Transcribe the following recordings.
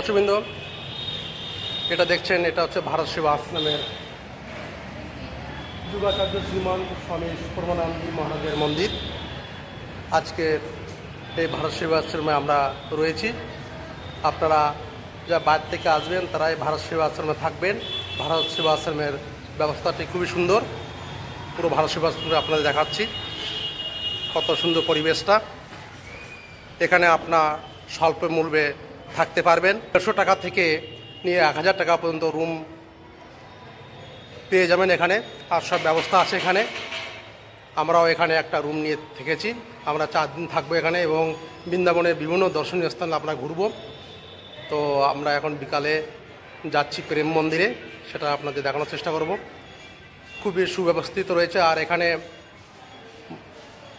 দর্শকবৃন্দ, এটা দেখছেন, এটা হচ্ছে ভারত সেবা আশ্রমের যুগাচার্য শ্রীমান স্বামী সুপরমানন্দজি মহারাজের মন্দির। আজকে এই ভারত সেবা আশ্রমে আমরা রয়েছি। আপনারা যা বাইরে থেকে আসবেন তারা এই ভারত সেবা আশ্রমে থাকবেন। ভারত সেবা আশ্রমের ব্যবস্থাটি খুবই সুন্দর। পুরো ভারত সেবা আশ্রমে আপনাদের দেখাচ্ছি কত সুন্দর পরিবেশটা। এখানে আপনার স্বল্প মূল্যে থাকতে পারবেন। 150 টাকা থেকে নিয়ে 1000 টাকা পর্যন্ত রুম পেয়ে যাবেন এখানে, আর সব ব্যবস্থা আছে এখানে। আমরাও এখানে একটা রুম নিয়ে থেকেছি। আমরা 4 দিন থাকবো এখানে এবং বৃন্দাবনের বিভিন্ন দর্শনীয় স্থান আমরা ঘুরব। তো আমরা এখন বিকালে যাচ্ছি প্রেম মন্দিরে, সেটা আপনাদের দেখানোর চেষ্টা করব। খুবই সুব্যবস্থিত রয়েছে। আর এখানে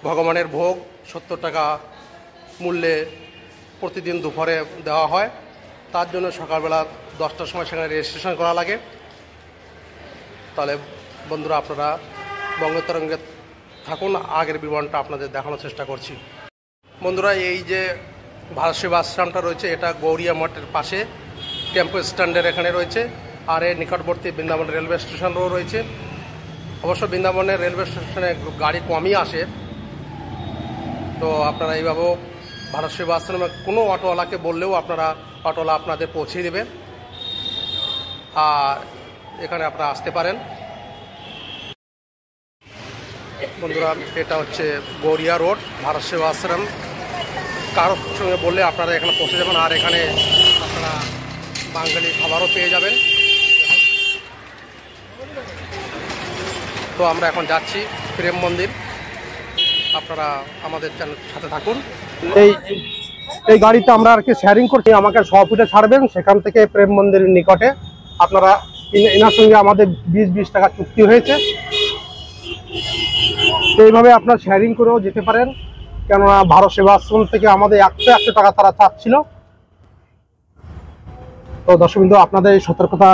ভগবানের ভোগ 70 টাকা মূল্যে প্রতিদিন দুপুরে দেওয়া হয়। তার জন্য সকালবেলা 10টার সময় সেখানে রেজিস্ট্রেশন করা লাগে। তাহলে বন্ধুরা, আপনারা বঙ্গতরঙ্গে থাকুন, আগের বিবরণটা আপনাদের দেখানোর চেষ্টা করছি। বন্ধুরা, এই যে ভারত সেবা আশ্রমটা রয়েছে, এটা গৌরিয়া মঠের পাশে টেম্পো স্ট্যান্ডের এখানে রয়েছে। আর এর নিকটবর্তী বৃন্দাবন রেলওয়ে স্টেশনও রয়েছে। অবশ্য বৃন্দাবনের রেলওয়ে স্টেশনে গাড়ি কমই আসে। তো আপনারা এইভাবেও ভারত সেবা আশ্রমে কোনো অটোওয়ালাকে বললেও অটোওয়ালা আপনাদের পৌঁছে দেবে, আর এখানে আপনারা আসতে পারেন। বন্ধুরা, এটা হচ্ছে গৌরিয়া রোড, ভারত সেবা আশ্রম। কারোর সঙ্গে বললে আপনারা এখানে পৌঁছে যাবেন। আর এখানে আপনারা বাঙালি খাবারও পেয়ে যাবেন। তো আমরা এখন যাচ্ছি প্রেম মন্দির। আপনারা আমাদের সাথে থাকুন। এই গাড়িতে আমরা আর কি শেয়ারিং করছি। আমাকে 100 ফুটে ছাড়বেন, সেখান থেকে প্রেম মন্দিরের নিকটে। আপনারা এনার সঙ্গে আমাদের 20 টাকা চুক্তি হয়েছে। এইভাবে আপনারা শেয়ারিং করেও যেতে পারেন, কেননা ভারত সেবা আশ্রম থেকে আমাদের 100 টাকা তারা চাচ্ছিল। তো দর্শকবৃন্দ, আপনাদের এই সতর্কতা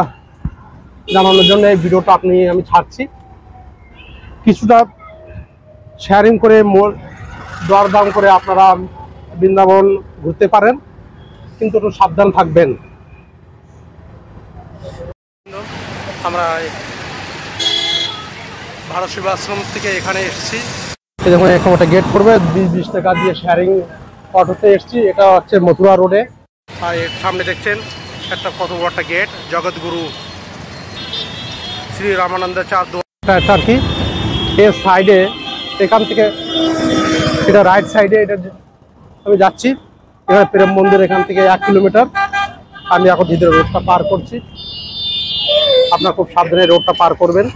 জানানোর জন্য এই ভিডিওটা আমি ছাড়ছি। কিছুটা শেয়ারিং করে দরদাম করে আপনারা বৃন্দাবন ঘুরতে পারেন, কিন্তু একটু সাবধান থাকবেন। আমরা ভারত সেবা আশ্রম থেকে এখানে এসেছি। দেখুন, এখন একটা গেট করবে 20 টাকা দিয়ে শেয়ারিং অটোতে এসেছি। এটা হচ্ছে মথুরা রোডে। আর এর সামনে দেখছেন একটা কত বড় একটা গেট, জগৎগুরু শ্রী রামানন্দাচার্য আর কি। এর সাইডে, এখান থেকে এটা রাইট সাইডে এটা আমি যাচ্ছি। এখানে প্রেম মন্দির এখান থেকে 1 কিলোমিটার। আমি এখন ধীরে রোডটা পার করছি। আপনারা খুব সাবধানে রোডটা পার করবেন।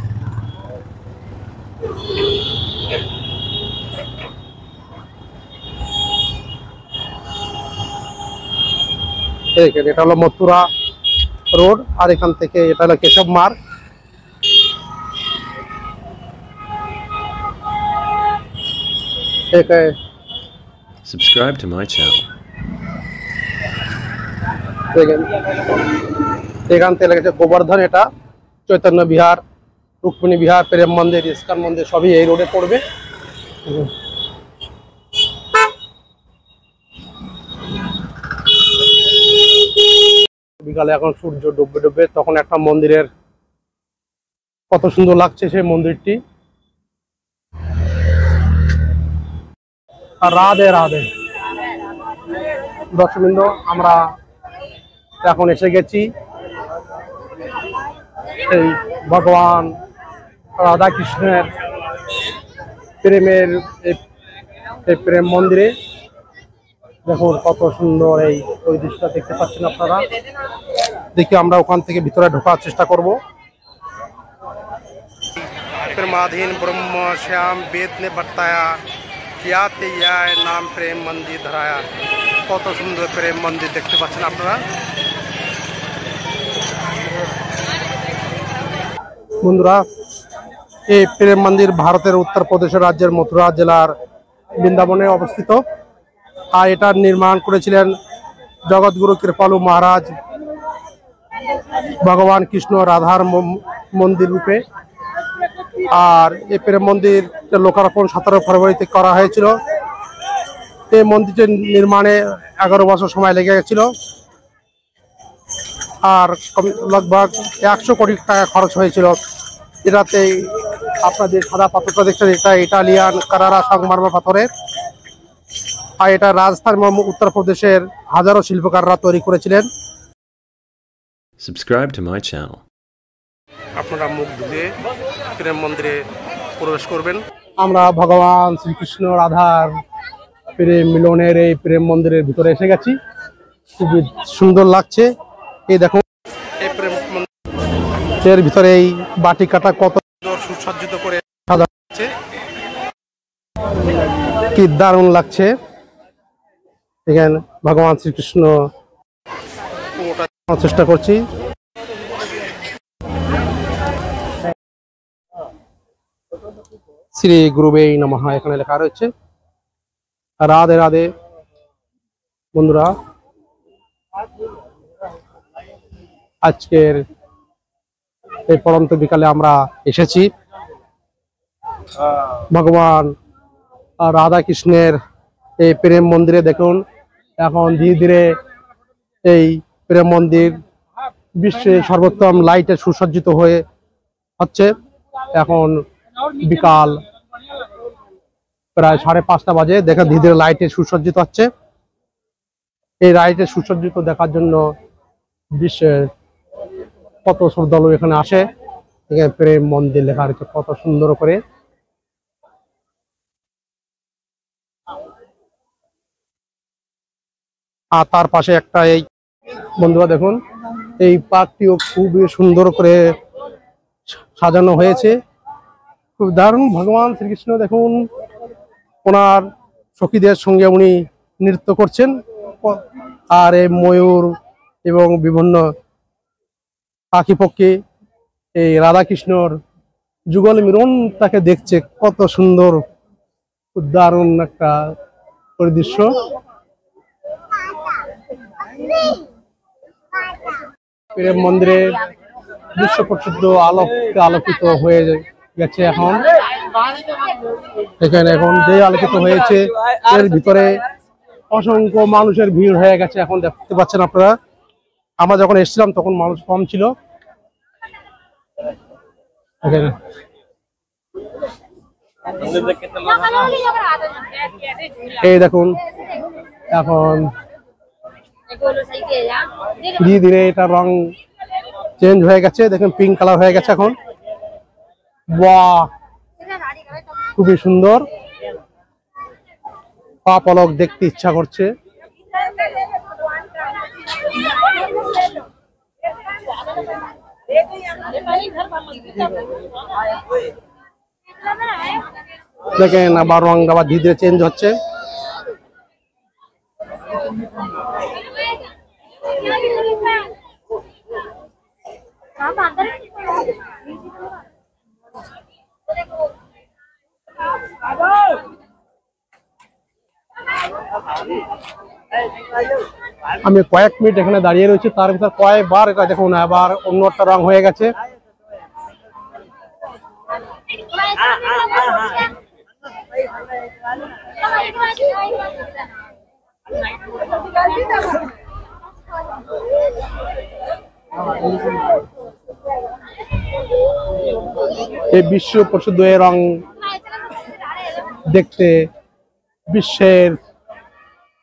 এটা হলো মথুরা রোড, আর এখান থেকে এটা হলো কেশব মার্গ। Subscribe to my channel. এখান থেকে লেগেছে গোবর্ধন। এটা চৈতন্য বিহার, রুক্মিণী বিহার, প্রেম মন্দির, ইস্কন মন্দির সবই এই রোডে পড়বে। বিকালে এখন সূর্য ডুববে তখন একটা মন্দিরের কত সুন্দর লাগছে সেই মন্দিরটি। আর রাধে রাধে দর্শকবৃন্দ, আমরা এখন এসে গেছি এই ভগবান রাধা কৃষ্ণের প্রেমের এই প্রেম মন্দিরে। দেখুন কত সুন্দর এই দৃশ্যটা দেখতে পাচ্ছেন আপনারা। দেখি আমরা ওখান থেকে ভিতরে ঢোকার চেষ্টা করব। প্রেমাধীন ব্রহ্ম শ্যাম বেদ নে বতায়া ইয়াতে ইয়ায় নাম প্রেম মন্দির ধরায়া। কত সুন্দর প্রেম মন্দির দেখতে পাচ্ছেন আপনারা। বন্ধুরা, এই প্রেম মন্দির ভারতের উত্তরপ্রদেশ রাজ্যের মথুরা জেলার বৃন্দাবনে অবস্থিত। আর এটা নির্মাণ করেছিলেন জগৎগুরু কৃপালু মহারাজ ভগবান কৃষ্ণ রাধার মন্দির রূপে। আর এই প্রেম মন্দির লোকার্পণ 17 ফেব্রুয়ারিতে করা হয়েছিল। এই মন্দিরটির নির্মাণে 11 বছর সময় লেগে গেছিল। আর লগভগ 100 কোটি টাকা খরচ হয়েছিল। এটাতেই আপনাদের সাদা পাথরটা দেখছেন, এটা ইটালিয়ান কারারা সংমারমর পাথরের, আর এটা রাজস্থান এবং উত্তরপ্রদেশের হাজারো শিল্পকাররা তৈরি করেছিলেন। Subscribe to my channel. আপনারা মুখ ধুয়ে প্রেম মন্দিরে প্রবেশ করবেন। আমরা ভগবান শ্রীকৃষ্ণ রাধার প্রেম মিলনের এই প্রেম মন্দিরের ভিতরে এসে গেছি। খুবই সুন্দর লাগছে। এই দেখুন এই প্রেম মন্দিরের ভিতরে এই বাটি কাটা কত সুসজ্জিত করে সাজাচ্ছে, কি দারুণ লাগছে। এখানে ভগবান শ্রীকৃষ্ণ চেষ্টা করছি। শ্রী গুরুবে নমঃ এখানে লেখা রয়েছে। রাধে রাধে বন্ধুরা, আজকের এই পরন্ত বিকালে আমরা এসেছি ভগবান রাধা কৃষ্ণের এই প্রেম মন্দিরে। দেখুন এখন ধীরে ধীরে এই প্রেম মন্দির বিশ্বের সর্বোত্তম লাইটে সুসজ্জিত হয়ে হচ্ছে। এখন বিকাল প্রায় 5:30 বাজে। দেখেন ধীরে ধীরে লাইটে সুসজ্জিত হচ্ছে। এই লাইটে সুসজ্জিত দেখার জন্য বিশ্বের কত শ্রদ্ধালু এখানে আসে। এখানে প্রেম মন্দির লেখা রয়েছে কত সুন্দর করে। আর তার পাশে একটা এই বন্ধুরা দেখুন এই পার্কটিও খুবই সুন্দর করে সাজানো হয়েছে, খুব দারুণ। ভগবান শ্রীকৃষ্ণ দেখুন ওনার সখীদের সঙ্গে উনি নৃত্য করছেন, আর এই ময়ূর এবং বিভিন্ন পাখি পক্ষী এই রাধা কৃষ্ণর যুগল মিলন তাকে দেখছে, কত সুন্দর দারুণ একটা পরিদৃশ্য। প্রেম মন্দিরে বিশ্ব প্রসিদ্ধ আলোকিত হয়ে গেছে। এখন এখানে এখন যে আলোকিত হয়েছে এর ভিতরে অসংখ্য মানুষের ভিড় হয়ে গেছে। এখন দেখতে পাচ্ছেন আপনারা, আমরা যখন এসেছিলাম তখন মানুষ কম ছিল। এই দেখুন এখন ধীরে ধীরে এটা রং চেঞ্জ হয়ে গেছে। দেখুন পিঙ্ক কালার হয়ে গেছে এখন। বাহ, খুবই সুন্দর, পা পলক দেখতে ইচ্ছা করছে। দেখেন আবার রং আবার ধীরে ধীরে চেঞ্জ হচ্ছে। আমি কয়েক মিনিট এখানে দাঁড়িয়ে রয়েছি, তার ভিতর কয়েকবার এটা দেখুন আবার অন্য একটা রং হয়ে গেছে। এই বিশ্ব প্রসিদ্ধ এই রং দেখতে বিশ্বের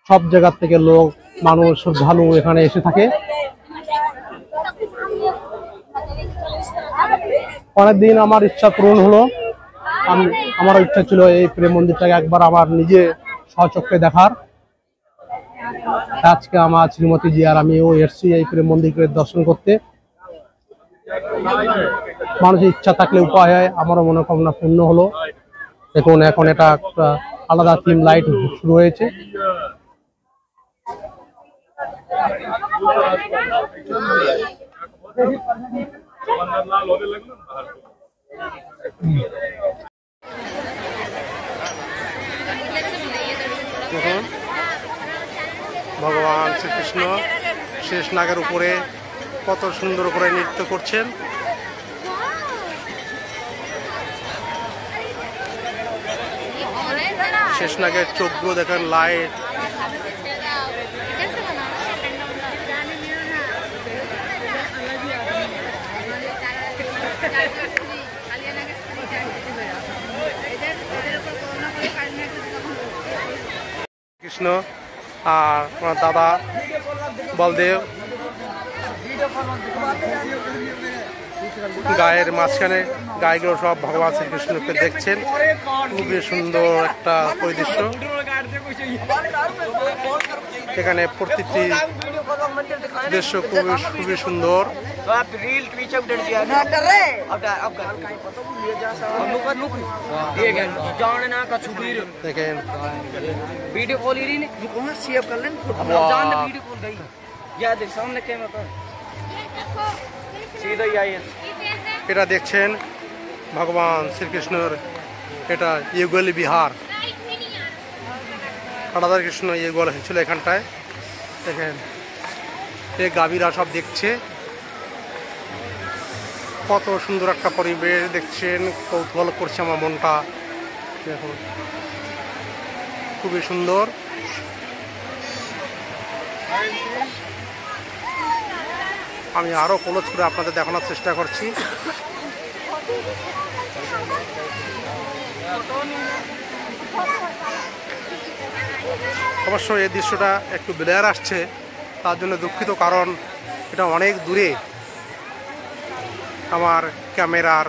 সব জায়গা থেকে লোক মানুষ শ্রদ্ধালু এখানে এসে থাকে। অনেকদিন আমার ইচ্ছা পূরণ হলো। আমারও ইচ্ছা ছিল এই প্রেম মন্দিরটাকে একবার আমার নিজে স্বচক্ষে দেখার। আজকে আমার শ্রীমতী জি আর আমিও এসেছি এই প্রেম মন্দিরকে দর্শন করতে। মানুষের ইচ্ছা থাকলে উপায় হয়, আমারও মনোকামনা পূর্ণ হলো। দেখুন এখন এটা একটা আলাদা থিম লাইট শুরু হয়েছে। দেখুন ভগবান শ্রীকৃষ্ণ শেষ নাগের উপরে কত সুন্দর করে নৃত্য করছেন। শেষ নাগের চোখগুলো দেখেন লাইট। শ্রীকৃষ্ণ আর আমার দাদা বলদেব গায়ের মাঝখানে গায়েগুলো সব ভগবান শ্রীকৃষ্ণকে দেখছেন। খুবই সুন্দর একটা পরিদৃশ্য। এখানে প্রতিটি দৃশ্য খুবই সুন্দর। দেখেন এটা দেখছেন ভগবান শ্রীকৃষ্ণের, এটা ইউগল বিহার। রাধা কৃষ্ণ ইউগল হয়েছিল এখানটায়। দেখেন এই গাভীরা সব দেখছে, কত সুন্দর একটা পরিবেশ দেখছেন। কৌতূহল করছে আমার মনটা। দেখুন খুবই সুন্দর। আমি আরো ক্লোজ করে আপনাদের দেখানোর চেষ্টা করছি। অবশ্য এই দৃশ্যটা একটু ব্লেয়ার আসছে, তার জন্য দুঃখিত, কারণ এটা অনেক দূরে। আমার ক্যামেরার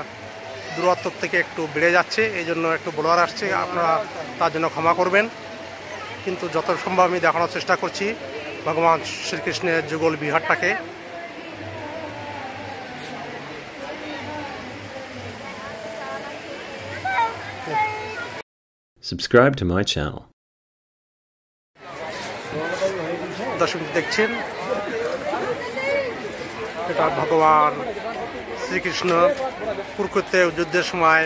দূরত্ব থেকে একটু বেড়ে যাচ্ছে, এই জন্য একটু ব্লার আসছে, আপনারা তার জন্য ক্ষমা করবেন। কিন্তু যত সম্ভব আমি দেখানোর চেষ্টা করছি ভগবান শ্রীকৃষ্ণের যুগল বিহারটাকে। Subscribe to my channel. দর্শক দেখছেন এটা ভগবান শ্রীকৃষ্ণ কুরুক্ষেত্রের যুদ্ধের সময়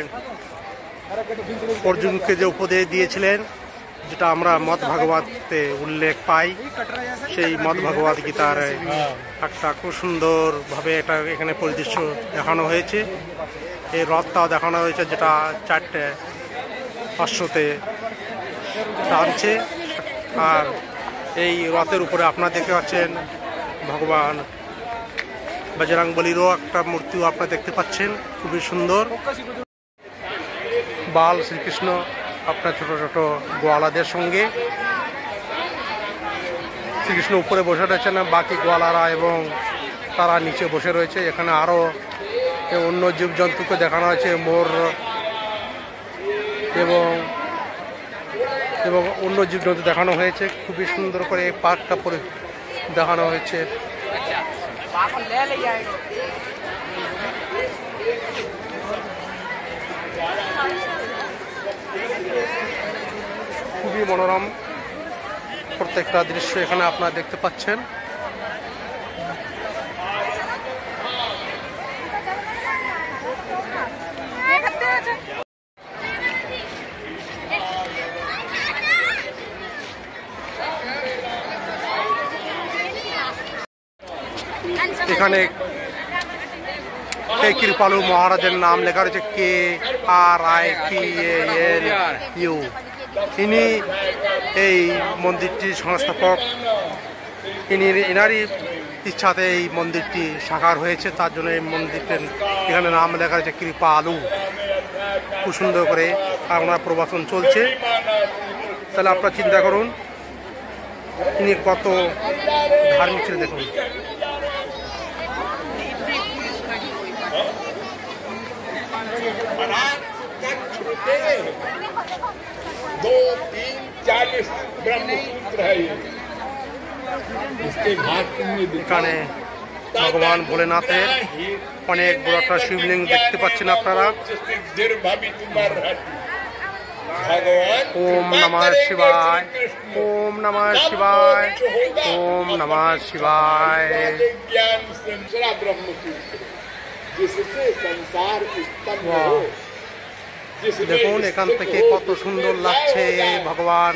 অর্জুনকে যে উপদেশ দিয়েছিলেন, যেটা আমরা মদ ভাগবতে উল্লেখ পাই, সেই মদ ভগবত গীতার একটা খুব সুন্দরভাবে এটা এখানে পরিদৃশ্য দেখানো হয়েছে। এই রথটাও দেখানো হয়েছে, যেটা 4টে অশ্বতে টানছে। আর এই রথের উপরে আপনারা দেখতে পাচ্ছেন ভগবান বজরংবলীরও একটা মূর্তিও আপনারা দেখতে পাচ্ছেন, খুবই সুন্দর। বাল শ্রীকৃষ্ণ আপনার ছোট ছোট গোয়ালাদের সঙ্গে। শ্রীকৃষ্ণ উপরে বসে রয়েছেন, বাকি গোয়ালারা এবং তারা নিচে বসে রয়েছে। এখানে আরও অন্য জীবজন্তুকে দেখানো হয়েছে, মোর এবং অন্য জীবজন্তু দেখানো হয়েছে। খুবই সুন্দর করে এই পার্কটা পরে দেখানো হয়েছে। খুবই মনোরম প্রত্যেকটা দৃশ্য এখানে আপনারা দেখতে পাচ্ছেন। এখানে কৃপালু মহারাজের নাম লেখা রয়েছে KRIPALU। ইনি এই মন্দিরটির সংস্থাপক। এনারই ইচ্ছাতে এই মন্দিরটি সাকার হয়েছে, তার জন্য এই মন্দিরটির এখানে নাম লেখা রয়েছে কৃপালু। খুব সুন্দর করে আপনার প্রবাসন চলছে। তাহলে আপনারা চিন্তা করুন ইনি কত ধার্মিক ছিল। দেখুন এখানে ভগবান ভোলেনাথের অনেক বড় একটা শিবলিঙ্গ দেখতে পাচ্ছেন আপনারা। ওম নমঃ শিবায়, ওম নমঃ শিবায়, ওম নমঃ শিবায়। দেখুন এখান থেকে কত সুন্দর লাগছে ভগবান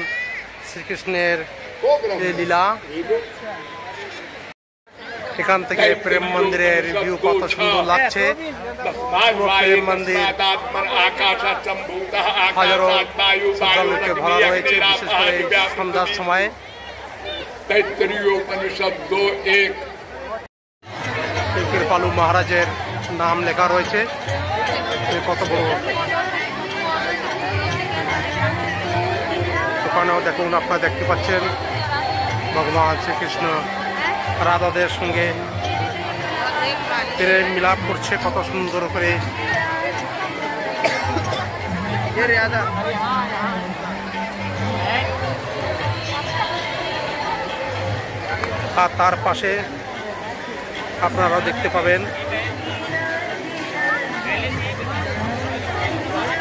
শ্রীকৃষ্ণের লীলা। এখান থেকে প্রেম মন্দিরের ভিউ কত সুন্দর লাগছে। প্রেম মন্দির হাজারো শ্রদ্ধালুকে ভরা রয়েছে, বিশেষ করে সন্ধ্যার সময়। কৃপালু মহারাজের নাম লেখা রয়েছে। কত বড় ওখানেও দেখুন, আপনারা দেখতে পাচ্ছেন ভগবান শ্রীকৃষ্ণ রাধাদের সঙ্গে প্রেম মিলাপ করছে কত সুন্দর করে। আর তার পাশে আপনারা দেখতে পাবেন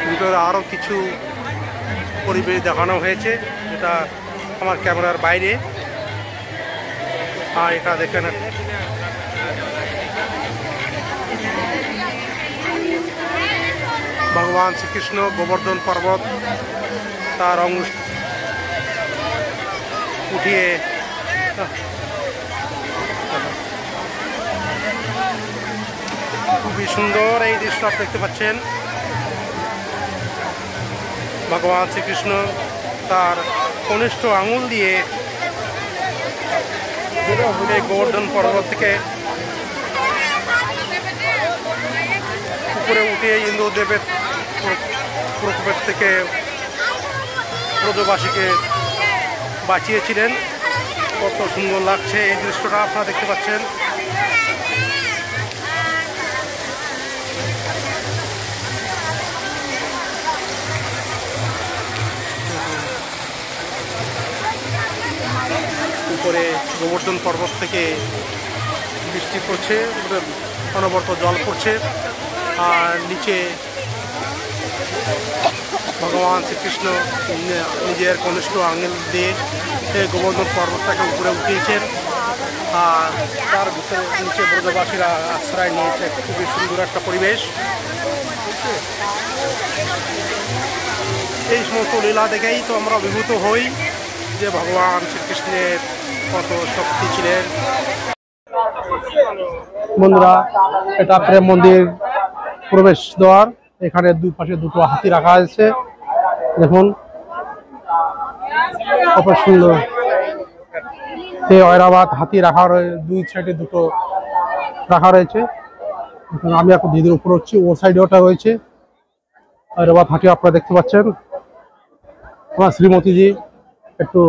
ভিতরে আরও কিছু পরিবেশ দেখানো হয়েছে, যেটা আমার ক্যামেরার বাইরে। আর এটা দেখেন, ভগবান শ্রীকৃষ্ণ গোবর্ধন পর্বত তার অংশ উঠিয়ে খুবই সুন্দর এই দৃশ্য আপনি দেখতে পাচ্ছেন। ভগবান শ্রীকৃষ্ণ তার কনিষ্ঠ আঙুল দিয়ে এই গোবর্ধন পর্বত থেকে উপরে উঠে ইন্দ্রদেবের প্রকোপের থেকে ব্রজবাসীকে বাঁচিয়েছিলেন। কত সুন্দর লাগছে এই দৃশ্যটা আপনারা দেখতে পাচ্ছেন। উপরে গোবর্ধন পর্বত থেকে বৃষ্টি পড়ছে, অনবরত জল পড়ছে, আর নিচে ভগবান শ্রীকৃষ্ণ নিজের কনিষ্ঠ আঙুল দিয়ে গোবর্ধন পর্বতটাকে উপরে উঠিয়েছেন, আর তার ভিতরে নিচে ব্রজবাসীরা আশ্রয় নিয়েছে। খুবই সুন্দর একটা পরিবেশ। এই সমস্ত লীলা দেখেই তো আমরা অভিভূত হই যে ভগবান শ্রীকৃষ্ণের কত শক্তি ছিলেন। বন্ধুরা, এটা প্রেম মন্দির প্রবেশ দ্বার। এখানে দুই পাশে দুটো হাতি রাখা আছে, দেখুন কত সুন্দর। এই ঐরাবত হাতি রাখা দুই সাইডে দুটো রাখা রয়েছে। আমি এখন দিদির উপর হচ্ছি, ও সাইডে ওটা রয়েছে ঐরাবত হাতি আপনারা দেখতে পাচ্ছেন। আমার শ্রীমতীজি একটু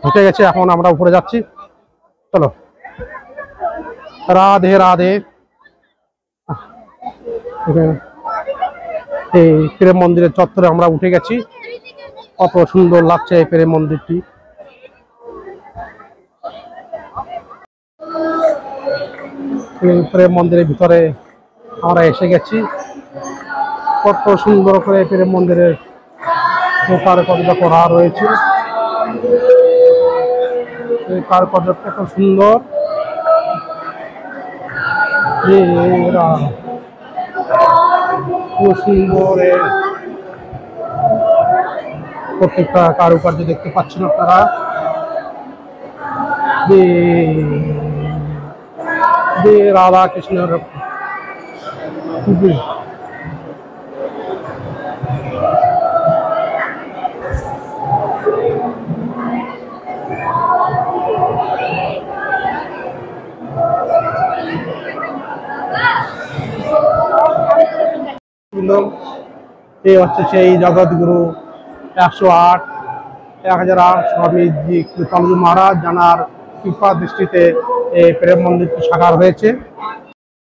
হেঁটে গেছে, এখন আমরা উপরে যাচ্ছি। চলো, রাধে রাধে। এই প্রেম মন্দিরের চত্বরে আমরা উঠে গেছি। কত সুন্দর লাগছে এই প্রেম মন্দিরটি। প্রেম মন্দিরের ভিতরে আমরা এসে গেছি। কত সুন্দর করে প্রেম মন্দিরের কারুকার্য করা রয়েছে। এই কারুকার্য কত সুন্দর। খুব সুন্দর প্রত্যেকটা কারুকার্য দেখতে পাচ্ছেন আপনারা। রাধা কৃষ্ণের খুবই এই হচ্ছে সেই জগৎগুরু 108 1008 স্বামীজি কৃপালু মহারাজ, জানার কৃপা দৃষ্টিতে এই প্রেম মন্দিরটি সাকার হয়েছে।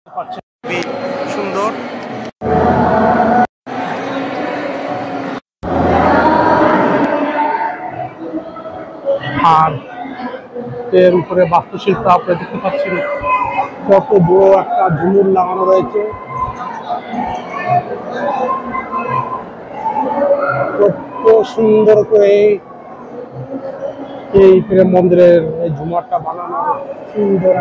খুবই সুন্দর। আর এর উপরে বাস্তুশিল্প আপনারা দেখতে পাচ্ছেন, কত বড় একটা ঝুমুর লাগানো রয়েছে। কত সুন্দর করে এই প্রেম মন্দিরের এই ঝুমারটা বানানো সুন্দর।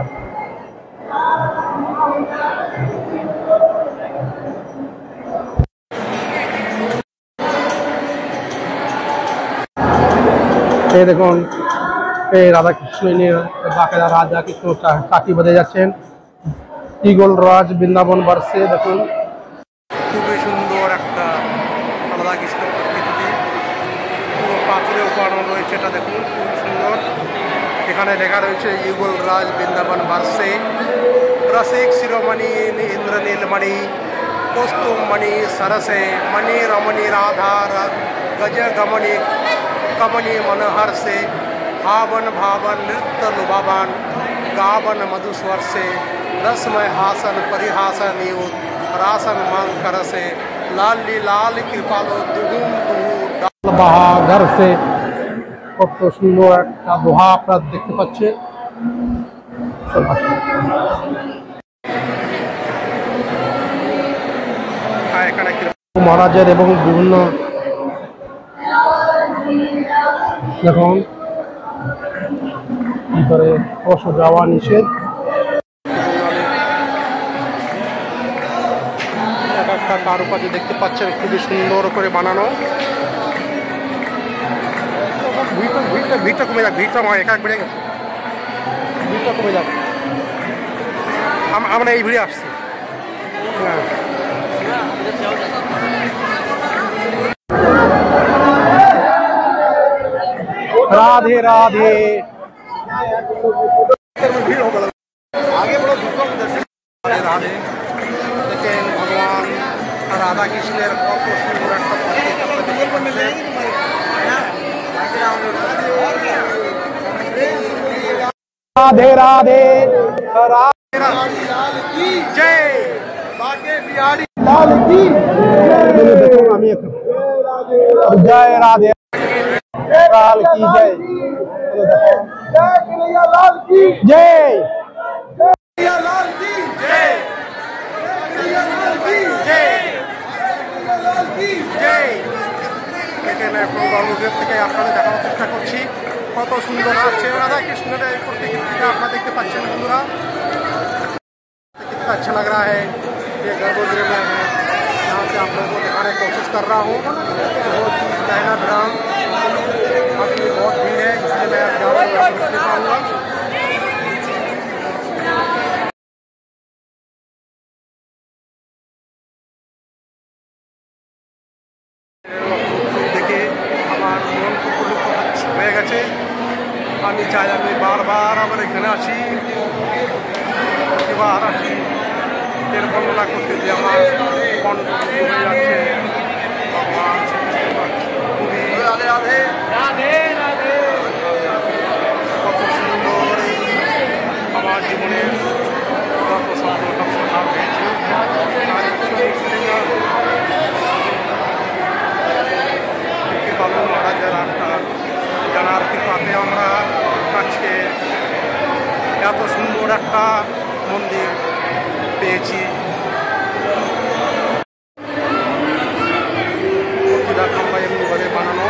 এই দেখুন, এই রাধাকৃষ্ণ নিয়ে বাকেরা রাজা কৃষ্ণ চাকি বেঁধে যাচ্ছেন। ইগল রাজ বৃন্দাবন বার্ষে দেখুন, খুবই সুন্দর একটা রাধাকৃষ্ণ প্রকৃতি, পুরো পাথরে উপানো রয়েছে। এটা দেখুন খুব সুন্দর। এখানে লেখা রয়েছে ইগল রাজ বৃন্দাবন বার্ষে, রসিক শিরোমণি ইন্দ্র নীলমণি কৌस्तुभ मणि सरसे मणि रमणि राधा गज गमणि कमनी मनोहर से हावन भावन नृत्य लुभावन गावन मधुस्वर से रसमय हासन परिहासन युत रासन मान कर से लाली लाल कृपालो दुहुम दुहु बहा घर से কত সুন্দর একটা দোহা আপনারা দেখতে পাচ্ছেন। মহারাজের এবং বিভিন্ন দেখুন কি করে অবশ্য যাওয়া নিষেধ। একটা কারুকার্য দেখতে পাচ্ছেন খুবই সুন্দর করে বানানো। ভিড়টা কমে যাক, ভিড়টা একা বেড়ে গেছে, ভিড়টা কমে যাক। আমরা এই ভিড়ে আসছি। হ্যাঁ राधे राधे। राधे देखें भगवान राधा कृष्णের কত সুন্দর একটা राधे राधे जय बाके बिहारी लाल की जय राधे लाल की जय कन्हैया लाल की जय कन्हैया लाल की जय कन्हैया लाल की जय कन्हैया लाल की जय। এখানে গর্ভগৃহ থেকে আপনাদের দেখানোর চেষ্টা করছি কত সুন্দর লাগছে রাধা কৃষ্ণের এই প্রতিকৃতিটা আপনারা দেখতে পাচ্ছেন বন্ধুরা। कितना अच्छा लग रहा है ये गर्भगृह में है। यहाँ से आप लोगों को दिखाने की कोशिश कर रहा हूँ। बहुत नैना ग्राम अभी बहुत भीड़ है इसलिए मैं ज़्यादा नहीं पाऊँगा। দেখে আমার মন খুব হয়ে গেছে। আমি চাই আমি বারবার আবার এখানে আসি, এবার আসি এর বর্ণনা করতে যে আমার কণ্ঠ হয়ে যাচ্ছে। কত সুন্দর আমার জীবনের কত স্বপ্ন সফল হয়েছে। মহারাজের একটা জানার কৃপাতে আমরা আজকে এত সুন্দর একটা মন্দির পেয়েছি। প্রতিটা খাম্বা এমনিভাবে বানানো।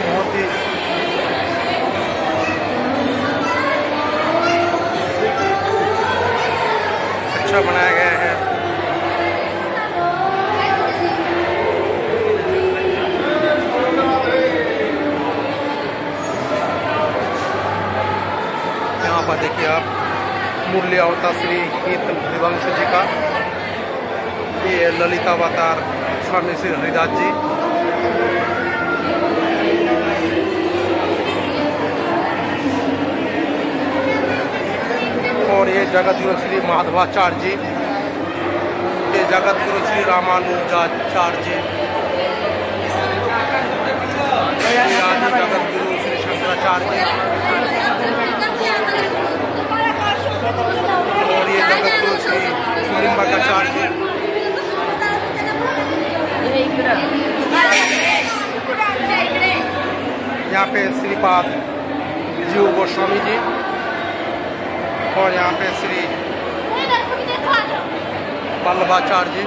बहुत ही अच्छा बनाया गया है। यहाँ पर देखिए आप मुरली अवतार श्री गीत हरिवंश जी का, ये ललितावतार स्वामी श्री हरिदास जी, और ये जगत गुरु श्री माधवाचार्य जी, ये जगत गुरु श्री रामानुजाचार्य जी, ये आदि जगत गुरु श्री शंकराचार्य जी, और ये जगत गुरु श्री निम्बकाचार्य जी, यहाँ पे श्रीपाद जीव गोस्वामी जी, और यहाँ पे श्री वल्लभाचार्य जी।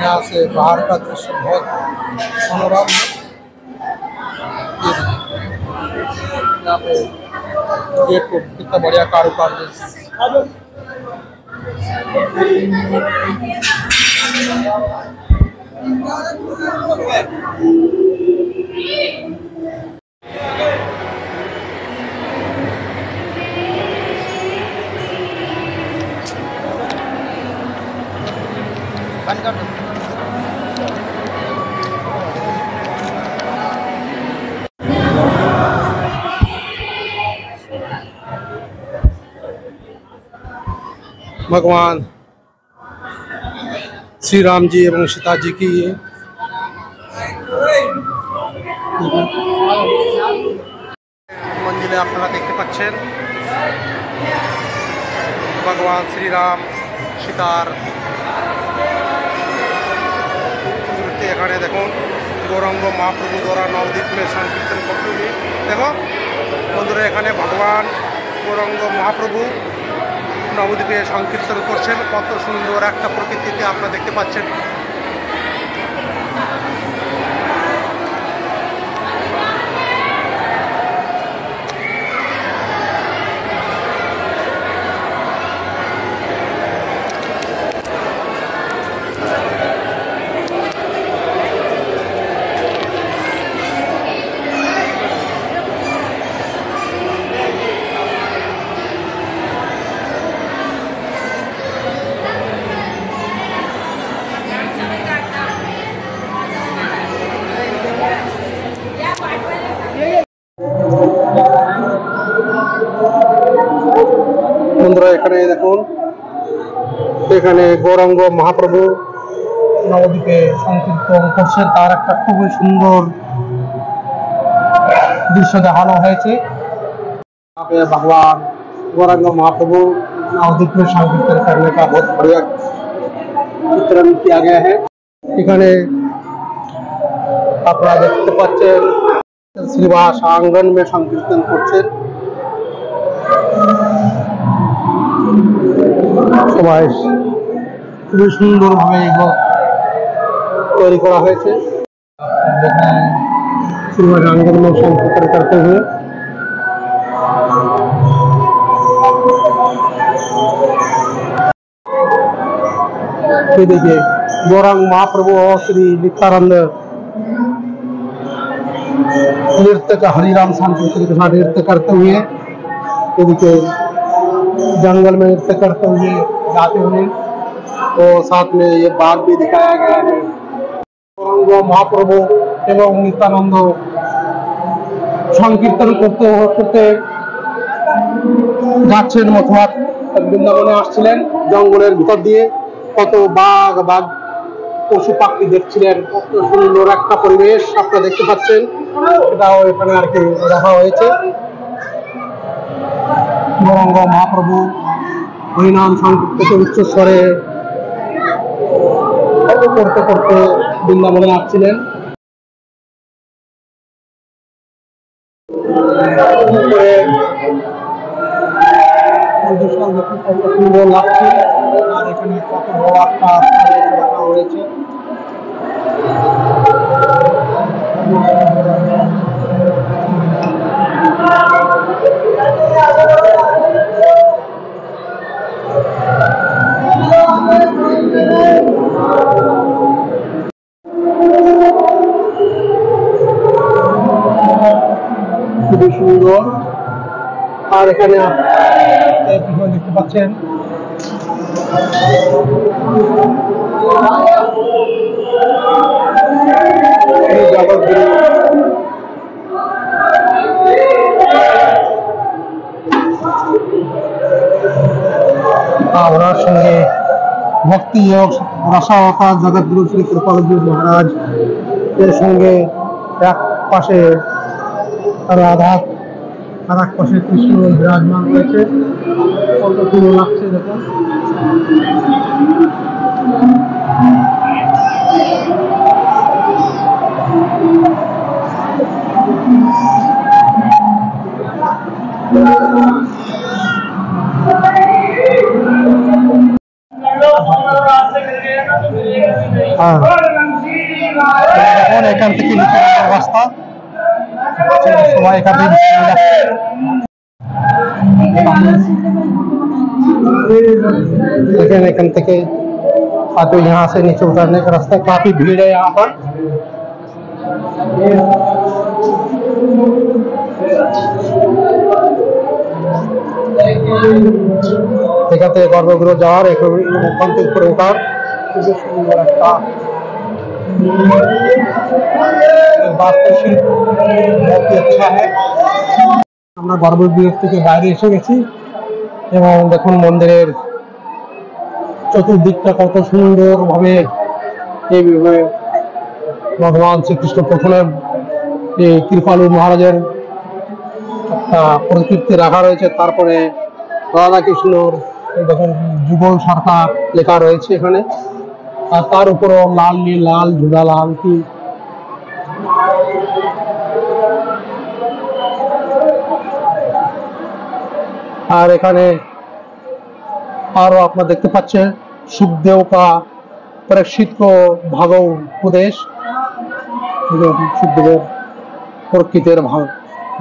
यहाँ से बाहर का दृश्य बहुत मनोरम है। यहाँ पे गेट को कितना बढ़िया कारुकार्य। भगवान श्री राम जी एवं सीता जी की मंजिले আপনারা দেখতে পাচ্ছেন भगवान श्री राम सीतार এখানে দেখুন গৌরাঙ্গ মহাপ্রভু দ্বারা নবদ্বীপ में संकीर्तन करते हुए देखो বন্ধুরা এখানে ভগবান গৌরাঙ্গ মহাপ্রভু নবদ্বীপে সংকীর্তন করছেন। কত সুন্দর একটা প্রকৃতিতে আপনারা দেখতে পাচ্ছেন। বন্ধুরা এখানে দেখুন এখানে গৌরাঙ্গ মহাপ্রভু নবদ্বীপে সংকীর্তন করছেন, তার একটা খুবই সুন্দর দৃশ্য দেখানো হয়েছে। भगवान गौरांग महाप्रभु नवद्वीप में संकीर्तन करने का बहुत बढ़िया चित्रण किया गया है। এখানে আপনারা দেখতে পাচ্ছেন শ্রীবাস आंगन में संकीर्तन করছেন। সবাই খুবই সুন্দরভাবে এগুলো তৈরি করা হয়েছে। श्रीवास आंगन में संकीर्तन करते हुए देखिए गौरांग महाप्रभु और श्री नित्यानंद नृत्य का हरिराम संकीर्तन के साथ नृत्य करते हुए देखिए जंगल में नृत्य करते हुए जाते हुए तो साथ में ये बाघ भी दिखाया गया है। गौरांग महाप्रभु एवं नित्यानंद संकीर्तन करते যাচ্ছেন অথবা বৃন্দাবনে আসছিলেন জঙ্গলের ভিতর দিয়ে। কত বাঘ বাঘ পশু পাখি দেখছিলেন, কত সুন্দর একটা পরিবেশ আপনারা দেখতে পাচ্ছেন। এটাও এখানে আর কি দেখা হয়েছে। গৌরাঙ্গ মহাপ্রভু হরিনাম সংকীর্তন উচ্চ স্বরে করতে করতে বৃন্দাবনে আসছিলেন। কত সুন্দর লাগছে আর এখানে কত বড় একটা দেখা হয়েছে। খুবই সুন্দর। আর এখানে দেখতে পাচ্ছেন ওনার সঙ্গে ভক্তি ও রসাবতার জগৎগুরু শ্রী কৃপালজি মহারাজ এর সঙ্গে এক পাশে রাধা আর এক পাশে কৃষ্ণ বিরাজমান রয়েছে। কত সুন্দর লাগছে দেখুন। দেখুন এখান থেকে নিচে রাস্তা, সবাই এখান থেকে लेकिन एखान থেকে तो यहाँ से नीचे उतरने का रास्ता काफी भीड़ है यहाँ पर। এখানে গর্ভগৃহ যাওয়ার এখান থেকে উপরে ওঠার খুবই সুন্দর একটা वास्तुशिल्प बहुत ही अच्छा है। আমরা গর্ভগৃহ থেকে বাইরে এসে গেছি এবং দেখুন মন্দিরের চতুর্দিকটা কত সুন্দরভাবে এইভাবে ভগবান শ্রীকৃষ্ণ প্রথমে এই কৃপালু মহারাজের একটা প্রতিকৃতি রাখা রয়েছে, তারপরে রাধাকৃষ্ণর দেখুন যুগল সরকার লেখা রয়েছে এখানে, আর তার উপরও লাল নীল লাল ঝুলা লাল কি আর এখানে আরো আপনারা দেখতে পাচ্ছেন सुखदेव का परीक्षित को भागवोपदेश, सुखदेव प्रकृतिर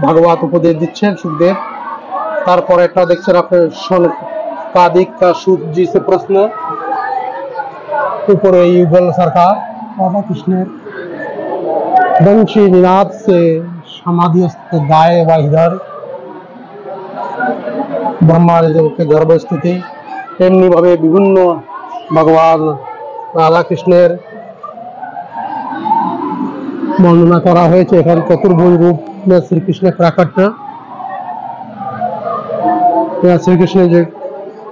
भागवत उपदेश दिच्छेन सुखदेव। तारपर एक देखছেন আপনি सनकादिक का सूत जी से प्रश्न, ऊपरे युगल सरकार राधा कृष्ण वंशी निनाद से समाधि गाय व इधर ब्रह्मा के गर्भ स्थिति एमनी भावे विभिन्न भगवान राधा कृष्णेर वर्णना करा হয়েছে। এখানে चतुर्भुज रूप में श्री कृष्ण प्राकट्य, श्री कृष्ण जी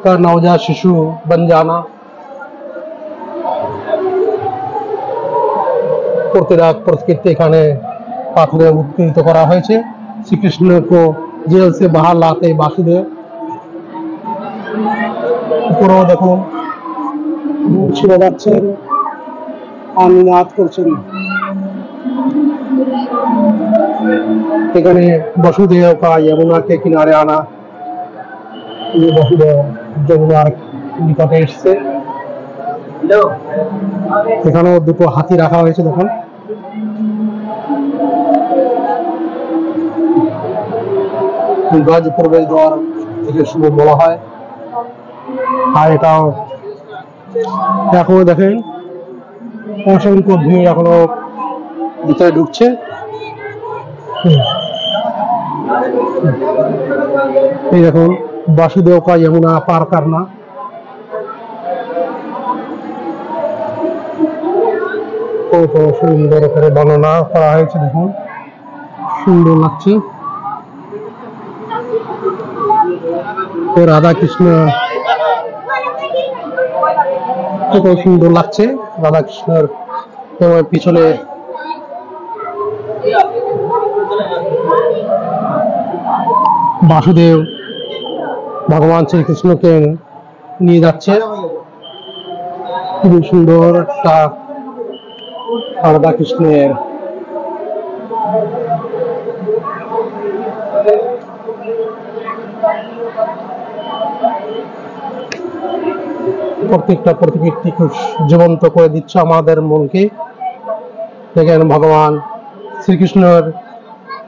का नवजात शिशु बन जाना, प्रकृति এখানে পাথরে উৎকীর্ণ করা হয়েছে। শ্রীকৃষ্ণ को जेल से बाहर लाते वासुदेव, উপরেও দেখুন ছিঁড়ে যাচ্ছেন আর নিনাদ করছেন। এখানে वसुदेव का यमुना के किनारे आना, ये वसुदेव যমুনার নিকটে এসছে। এখানেও দুটো হাতি রাখা হয়েছে দেখুন। গজ প্রবেশ দ্বার থেকে শুরু বলা হয়। আর এটাও এখনো দেখেন অসংখ্য ভিড় এখনো ভিতরে ঢুকছে। এই দেখুন वासुदेव का यमुना पार करना, কত সুন্দর করে বর্ণনা করা হয়েছে দেখুন, সুন্দর লাগছে। তো রাধা কৃষ্ণ কত সুন্দর লাগছে, রাধা কৃষ্ণের পিছনে वासुदेव भगवान श्री कृष्ण के নিয়ে যাচ্ছে। খুবই সুন্দর একটা রাধা কৃষ্ণের প্রত্যেকটা প্রতিকৃতি খুব জীবন্ত করে দিচ্ছে আমাদের মনকে। দেখেন ভগবান শ্রীকৃষ্ণের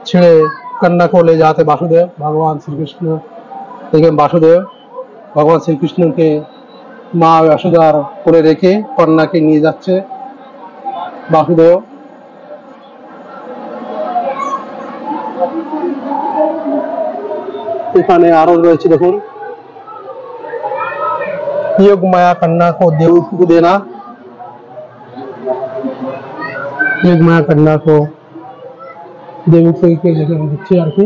ছেড়ে कन्या को ले जाते वासुदेव, भगवान श्री कृष्ण देखें वासुदेव भगवान श्री कृष्ण के माँ यशोदार कोले रेखे कन्या के निये जाच्छे वासुदेव। এখানে আরো রয়েছে দেখুন योग माया कन्या को देव को देना, योग माया कन्या को देवी के दिच्छे আর কি।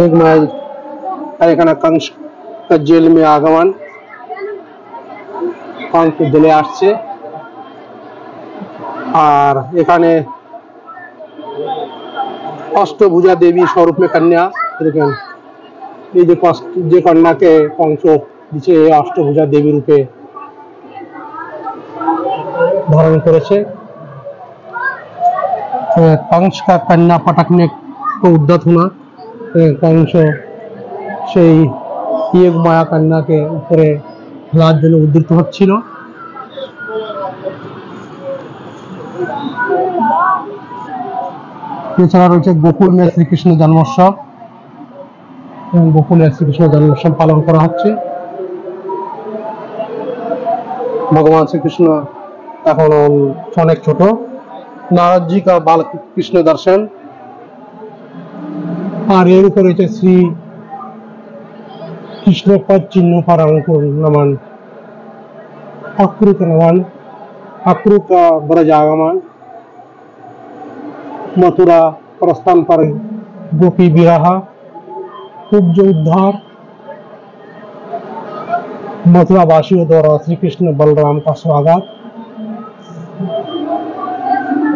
एक माया এখানে कंस का जेल में आगमन, कंस জেলে আসছে। আর এখানে অষ্টভুজা দেবী स्वरूप में कन्या দেখেন, এই যে কন্যাকে কংস দিচ্ছে অষ্টভুজা দেবী রূপে ধারণ করেছে। कंस का कन्या पटकने को उद्यत होना, कंस সেই योग माया कन्या के উপরে ফেলার জন্য উদ্যত হচ্ছিল। এছাড়া রয়েছে গোকুল में श्री कृष्ण जन्मोत्सव, गोकुल श्री कृष्ण जन्मोत्सव पालन करा হচ্ছে। भगवान श्री कृष्ण এখন অনেক ছোট। नारद जी का बाल कृष्ण दर्शन, और एर ऊपर श्री कृष्ण पद चिन्ह पर अंकुर नमन, अक्रूर नमन, अक्रूर का ब्रज आगमन, मथुरा प्रस्थान पर गोपी विवाह, कुब्ज उद्धार, मथुरा वासियों द्वारा श्री कृष्ण बलराम का स्वागत।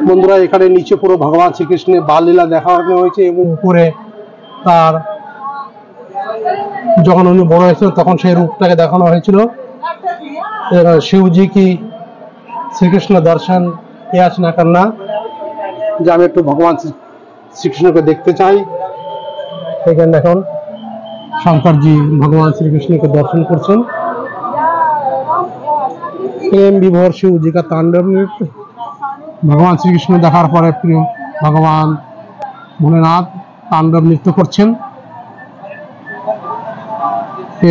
বন্ধুরা এখানে নিচে পুরো ভগবান শ্রীকৃষ্ণের বাল লীলা দেখানো হয়েছে এবং উপরে তার যখন উনি বড় হয়েছিল তখন সেই রূপটাকে দেখানো হয়েছিল। शिव जी की श्री कृष्ण दर्शन याचना करना, যে আমি একটু ভগবান শ্রীকৃষ্ণকে দেখতে চাই। এখানে দেখুন শঙ্কর জি ভগবান শ্রীকৃষ্ণকে दर्शन করছেন। प्रेम विभोर शिव जी का तांडव नृत्य। भगवान श्रीकृष्ण দেখার পরে প্রিয় ভগবান ভোলেনাথ तांडव नृत्य করছেন।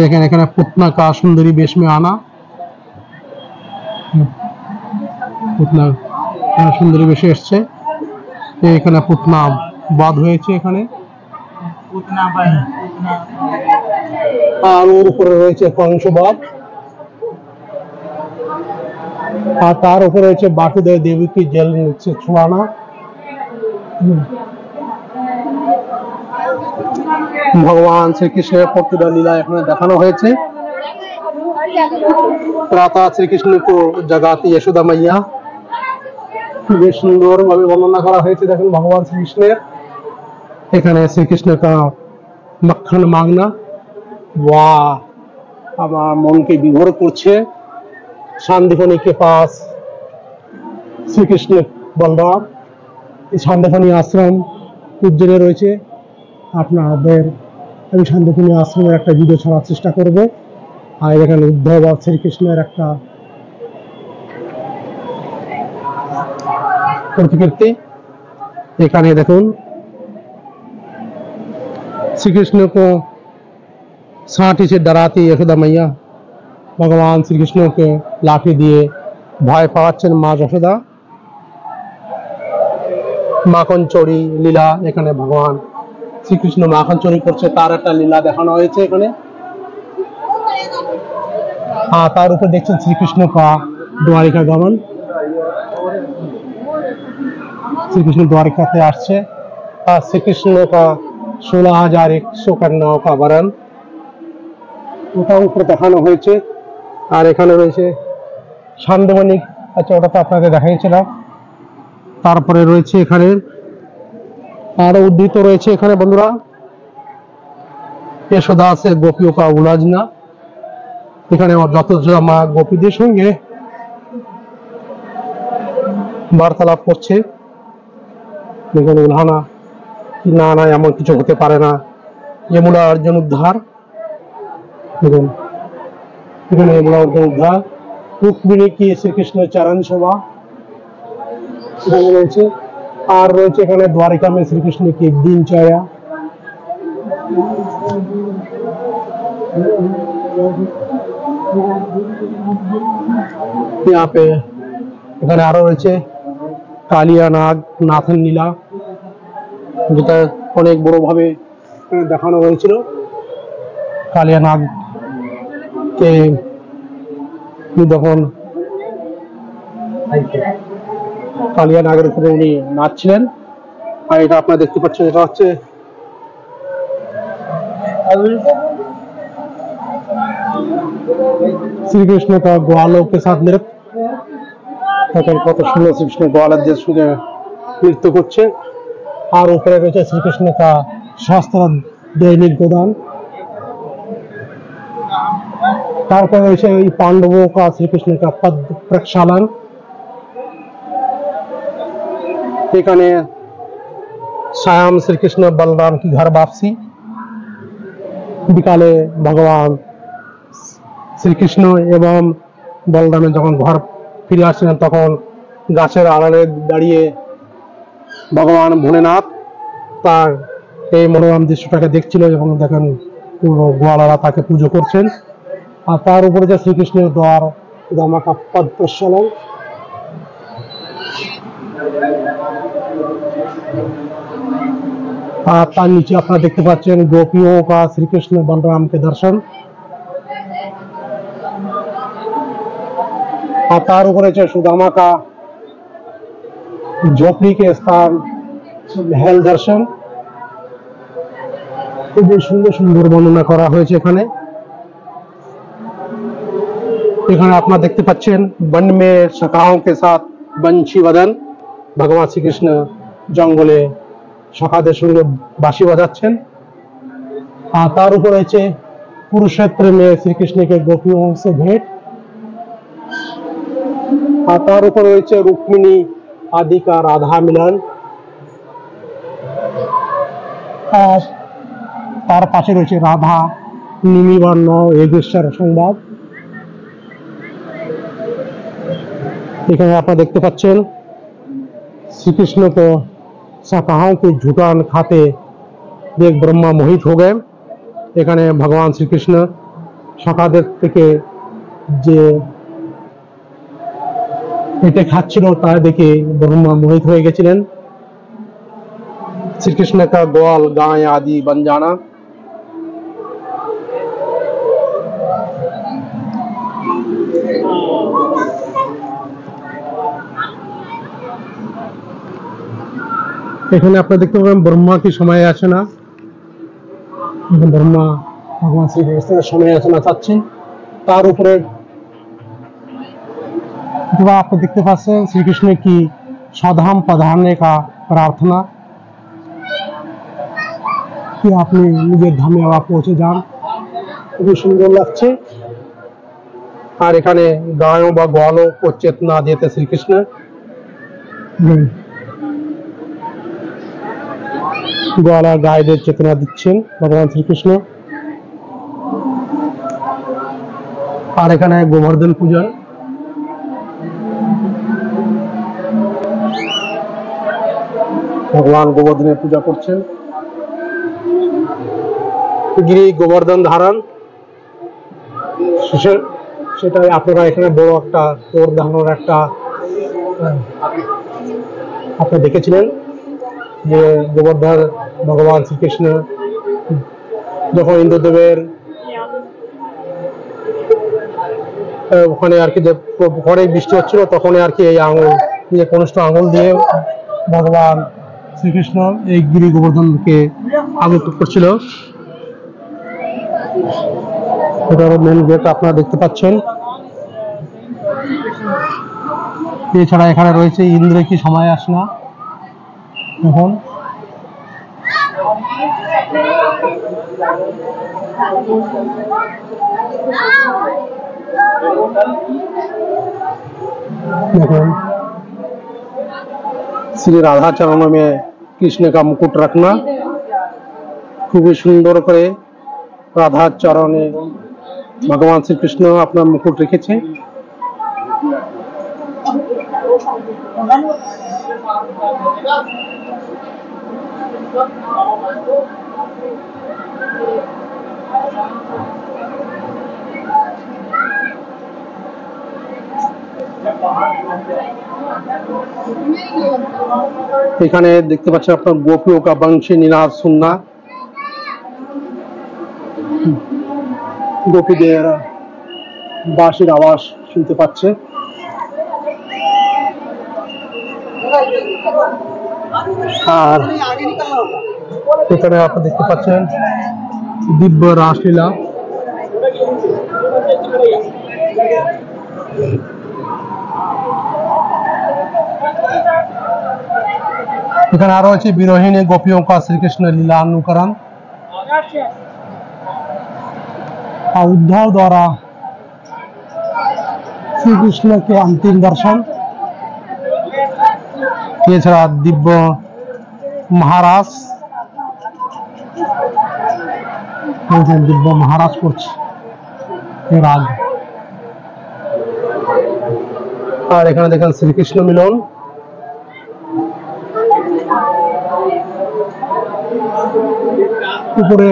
এখানে এখানে पुतना का सुंदरी वेश में आना, पुतना सुंदरी वेशे এসছে। এখানে पुतना বাদ হয়েছে এখানে, আর ওর উপরে রয়েছে কংসবাদ, আর তার উপরে রয়েছে বাসুদেব দেবী কি জল নিচে ছোঁয়ানা। ভগবান শ্রীকৃষ্ণের প্রতিটা লীলা এখানে দেখানো হয়েছে। प्रातः श्री कृष्ण को जगाती यशोदा मैया, বেশ সুন্দর ভাবে বর্ণনা করা হয়েছে। দেখেন ভগবান শ্রীকৃষ্ণের এখানে শ্রীকৃষ্ণ का मक्खन मांगना, वाह আমার মনকে বিভোর করছে। शांतिफनी के पास श्री कृष्ण बलराम, এই শান্তিফনি আশ্রম উজ্জয়নে রয়েছে। আপনাদের আমি শান্তিফনি আশ্রমের একটা ভিডিও ছাড়ার চেষ্টা করব। আর এখানে উদ্ধব আর শ্রীকৃষ্ণের একটা প্রতিকৃতি। এখানে দেখুন শ্রীকৃষ্ণ को साँठी से डराती यशोदा मैया, भगवान श्रीकृष्ण के लाठी দিয়ে ভয় পাওয়াচ্ছেন মা যশোদা। মাখন চড়ি লীলা, এখানে ভগবান শ্রীকৃষ্ণ মাখন চড়ি করছে তার একটা লীলা দেখানো হয়েছে এখানে। তার উপর দেখছেন শ্রীকৃষ্ণ का द्वारिका गमन, শ্রীকৃষ্ণ द्वारिकाতে আসছে। আর শ্রীকৃষ্ণ का 16,100 कन्याओं का वरण, ওটা উপরে দেখানো হয়েছে। আর এখানে রয়েছে শান্তমণি, আচ্ছা ওটা তো আপনাদের দেখাইছিলাম। তারপরে রয়েছে এখানে আরো উদ্ধৃত রয়েছে এখানে বন্ধুরা यशोदा से गोपियों का उलझना, এখানে যতটা মা গোপীদের সঙ্গে বার্তালাপ করছে। এখানে উলহানা কি না না এমন কিছু হতে পারে না, যমুনা অর্জুন উদ্ধার। দেখুন এখানে যমুনা অর্জুন উদ্ধার। রুক্মিণী কি শ্রীকৃষ্ণের চরণ শোভা এখানে রয়েছে। আর রয়েছে এখানে द्वारिका में श्री कृष्ण की दिनचर्या। यहाँ पे এখানে আরো রয়েছে কালিয়া নাগ নাথন লীলা, যেটা অনেক বড় ভাবে দেখানো হয়েছিল। কালিয়া নাগ কে যখন কালিয়া নাগের উপরে উনি নাচছিলেন। আর এটা আপনারা দেখতে পাচ্ছেন, এটা হচ্ছে শ্রীকৃষ্ণ का ग्वालों के साथ नृत्य। তখন কত সুন্দর শ্রীকৃষ্ণ গোয়ালদের সঙ্গে নৃত্য করছে। আর উপরে রয়েছে শ্রীকৃষ্ণ का শাস্ত্র दैनिक गोदान। তারপরে রয়েছে এই पांडवों का श्रीकृष्ण का पद प्रक्षालन। এখানে श्याम श्रीकृष्ण बलराम की घर वापसी। বিকালে ভগবান শ্রীকৃষ্ণ এবং বলরামের যখন ঘর ফিরে আসছিলেন তখন গাছের আড়ালে দাঁড়িয়ে ভগবান ভোলেনাথ তার এই মনোরম দৃশ্যটাকে দেখছিল এবং দেখেন পুরো গোয়ালারা তাকে পুজো করছেন। আর তার উপরে যে শ্রীকৃষ্ণের দ্বার দামাকা পদ প্রচলন। আর তার নিচে আপনারা দেখতে পাচ্ছেন গোপিयों का श्री कृष्ण बलराम के दर्शन। और तार ऊपर सुदामा का झोपड़ी के स्थान महल दर्शन। খুবই সুন্দর সুন্দর বর্ণনা করা হয়েছে এখানে। এখানে আপনারা দেখতে পাচ্ছেন वन में शाखाओं के साथ बंशी वदन भगवान श्री कृष्ण জঙ্গলে শাখাদের সঙ্গে বাঁশি বাজাচ্ছেন। আর তার উপর রয়েছে कुरुक्षेत्र में श्री कृष्ण के गोपियों से भेंट। আর তার উপর রয়েছে रुक्मिणी आदि का राधा मिलन। আর তার পাশে রয়েছে রাধা निमिवर्ण योगेश्वर সংবাদ। এখানে আপনারা দেখতে পাচ্ছেন श्री कृष्ण को शाखाओं की झुटान खाते देख ब्रह्मा मोहित हो गए। এখানে ভগবান শ্রীকৃষ্ণ শাখাদের থেকে যে এটা খাচ্ছিল তা দেখে ব্রহ্মা মোহিত হয়ে গেছিলেন। শ্রীকৃষ্ণ का ग्वाल गाय आदि बन जाना। এখানে আপনারা দেখতে পাবেন ব্রহ্মা কি সময় আছে না, ब्रह्मा भगवान श्री कृष्ण समय याचना चाচ্ছেন। তার উপরে आप देखते पाচ্ছেন श्री कृष्ण की स्वधाम पधारने का प्रार्थना कि আপনি নিজের ধামে আবার পৌঁছে যান, খুবই সুন্দর লাগছে। আর এখানে গায়ও বা গোয়ালও को चेतना देते श्री कृष्ण। গোয়ালা গায়েদের চেতনা দিচ্ছেন ভগবান শ্রীকৃষ্ণ। আর এখানে গোবর্ধন পূজা। ভগবান গোবর্ধনের পূজা করছেন। গিরি গোবর্ধন ধারণ সেটাই আপনারা এখানে বড় একটা তোর দেখানোর একটা আপনারা দেখেছিলেন যে গোবর্ধন ভগবান শ্রীকৃষ্ণ যখন ইন্দ্রদেবের ওখানে আর কি ঘরে বৃষ্টি হচ্ছিল তখন আর কি এই আঙুল দিয়ে কনিষ্ঠ আঙুল দিয়ে ভগবান শ্রীকৃষ্ণ এই গিরি গোবর্ধনকে আবির্ভূত করছিল। এটার মেন গেট আপনারা দেখতে পাচ্ছেন। এছাড়া এখানে রয়েছে ইন্দ্র কি সময় আসনা। এখন দেখুন শ্রী রাধা চরণ में कृष्ण का मुकुट रखना, খুবই সুন্দর করে রাধা চরণে ভগবান শ্রীকৃষ্ণ আপনার মুকুট রেখেছে। এখানে দেখতে পাচ্ছেন আপনার গোপিयों का बंशी निनाद सुनना, গোপীদের বাঁশির আওয়াজ শুনতে পাচ্ছে। আর এখানে আপনি দেখতে পাচ্ছেন দিব্য রাসলীলা। এখানে আরো আছে বিরোহিনী গোপিयों का श्री कृष्ण लीला अनुकरण। उद्धव द्वारा श्री कृष्ण के अंतिम दर्शन। এছাড়া দিব্য মহারাজ দিব্য মহারাজ করছে রাগ। আর এখানে দেখেন শ্রীকৃষ্ণ মিলন। উপরে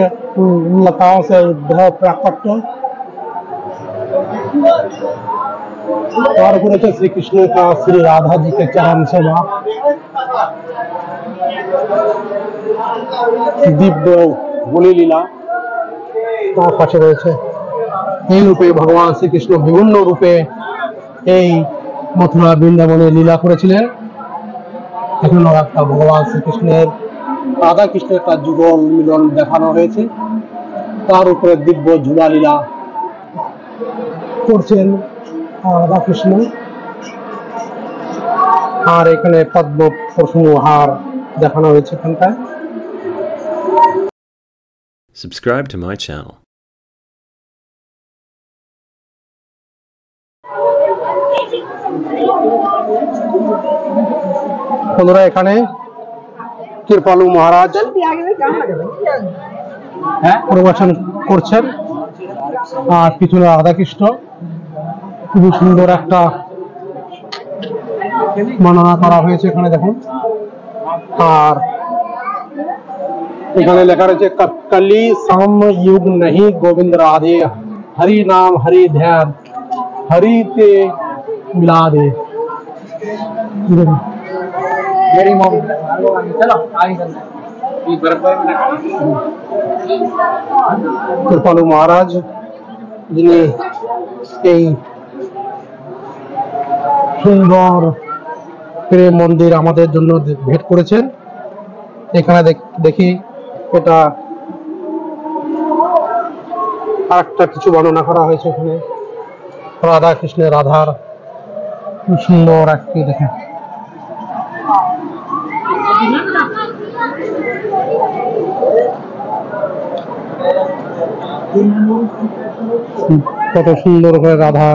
लताओं से उद्धव प्राकट्य और पूरे श्री कृष्ण का श्री राधा जी के चरण सेवा, दिव्य होली लीला তার পাশে রয়েছে। এই রূপে ভগবান শ্রীকৃষ্ণ বিভিন্ন রূপে এই মথুরা বৃন্দাবনে লীলা করেছিলেন। এখানে একটা ভগবান শ্রীকৃষ্ণের রাধা কৃষ্ণের একটা যুগল মিলন দেখানো হয়েছে। তার উপরে দিব্য ঝুলা লীলা করছেন রাধা কৃষ্ণ, আর এখানে পদ্ম প্রসন্ন হার দেখানো হয়েছে এখানটায়। Subscribe to my channel. বন্ধুরা এখানে কৃপালু মহারাজ প্রবচন করছেন, আর পিছনে রাধাকৃষ্ণ। খুবই সুন্দর একটা বর্ণনা করা হয়েছে এখানে দেখুন। আর এখানে লেখা রয়েছে কলি সাম युग नहीं गोविंद राधे, हरि नाम हरि ध्यान हरि ते मिला दे। কৃপালু মহারাজ যিনি এই সুন্দর প্রেম মন্দির আমাদের জন্য ভেট করেছেন। এখানে দেখি এটা আরেকটা কিছু বর্ণনা করা হয়েছে এখানে রাধা কৃষ্ণের রাধার খুব সুন্দর একটি দেখে। কত সুন্দর করে রাধা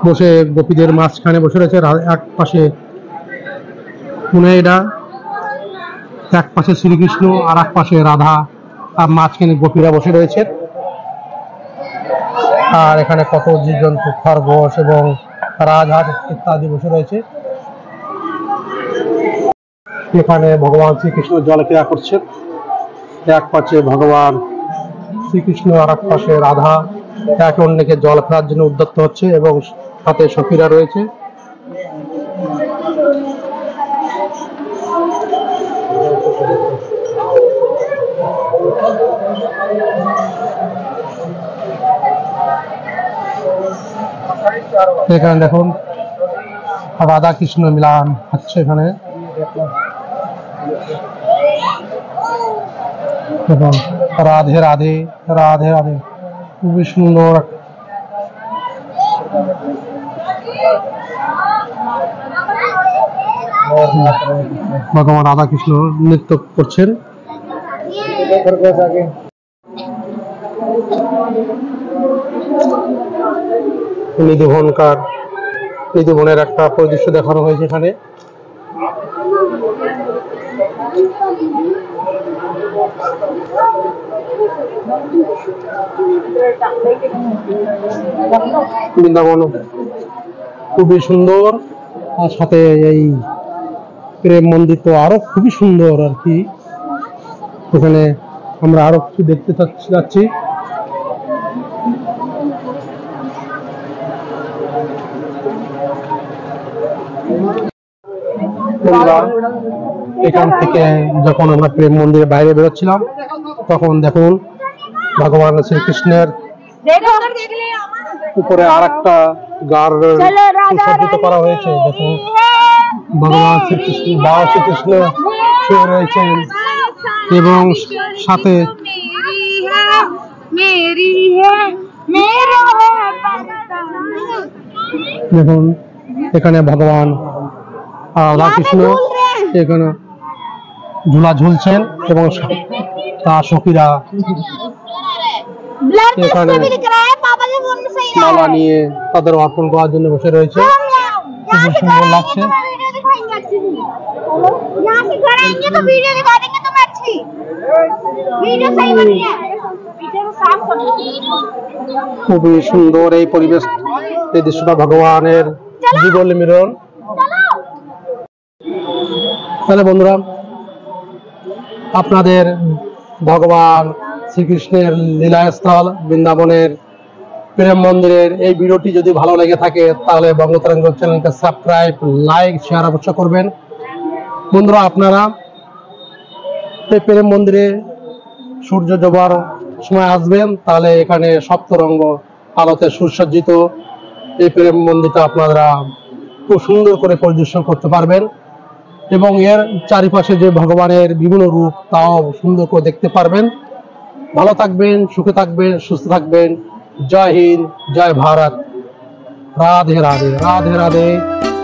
বসে গোপীদের মাঝখানে বসে রয়েছে। এক পাশে পুনেরা, এক পাশে শ্রীকৃষ্ণ আর এক পাশে রাধা, আর মাঝখানে গোপীরা বসে রয়েছে। আর এখানে কত জীবজন্তু, খরগোশ এবং রাজহাঁস ইত্যাদি বসে রয়েছে। এখানে ভগবান শ্রীকৃষ্ণ জল ক্রিয়া করছেন। এক পাশে ভগবান শ্রীকৃষ্ণ আর এক পাশে রাধা একে অন্যকে জল খাওয়ার জন্য উদ্যত হচ্ছে এবং সাথে সখীরা রয়েছে। এখানে দেখুন রাধা কৃষ্ণ মিলন হচ্ছে এখানে। দেখুন রাধে রাধে রাধে রাধে, খুবই সুন্দর। ভগবান রাধা কৃষ্ণ নৃত্য করছেন। নিধুবনের একটা পরিদৃশ্য দেখানো হয়েছে এখানে। বৃন্দাবন খুবই সুন্দর, আর সাথে এই প্রেম মন্দির তো আরো খুবই সুন্দর আর কি। এখানে আমরা আরো কিছু দেখতে যাচ্ছি। এখান থেকে যখন আমরা প্রেম মন্দিরের বাইরে বেরোচ্ছিলাম তখন দেখুন ভগবান শ্রীকৃষ্ণের উপরে আর একটা গার সুসজ্জিত করা হয়েছে। দেখুন ভগবান শ্রীকৃষ্ণ বাবা শ্রীকৃষ্ণ শুয়ে রয়েছেন এবং সাথে দেখুন এখানে ভগবান রাধাকৃষ্ণ এখানে ঝুলা ঝুলছেন এবং তার সখীরা এখানে মালা নিয়ে তাদের অর্পণ করার জন্য বসে রয়েছে। খুব সুন্দর লাগছে। খুবই সুন্দর এই পরিবেশ, এই দৃশ্যটা ভগবানের যুগল মিলন। তাহলে বন্ধুরা, আপনাদের ভগবান শ্রীকৃষ্ণের লীলাস্থল বৃন্দাবনের প্রেম মন্দিরের এই ভিডিওটি যদি ভালো লেগে থাকে তাহলে বঙ্গতরঙ্গ চ্যানেলকে সাবস্ক্রাইব, লাইক, শেয়ার অবশ্যই করবেন। বন্ধুরা, আপনারা এই প্রেম মন্দিরে সূর্য ডোবার সময় আসবেন, তাহলে এখানে সপ্তরঙ্গ আলোতে সুসজ্জিত এই প্রেম মন্দিরটা আপনারা খুব সুন্দর করে পরিদর্শন করতে পারবেন এবং এর চারিপাশে যে ভগবানের বিভিন্ন রূপ তাও সুন্দর করে দেখতে পারবেন। ভালো থাকবেন, সুখে থাকবেন, সুস্থ থাকবেন। জয় হিন্দ, জয় ভারত, राधे राधे राधे राधे।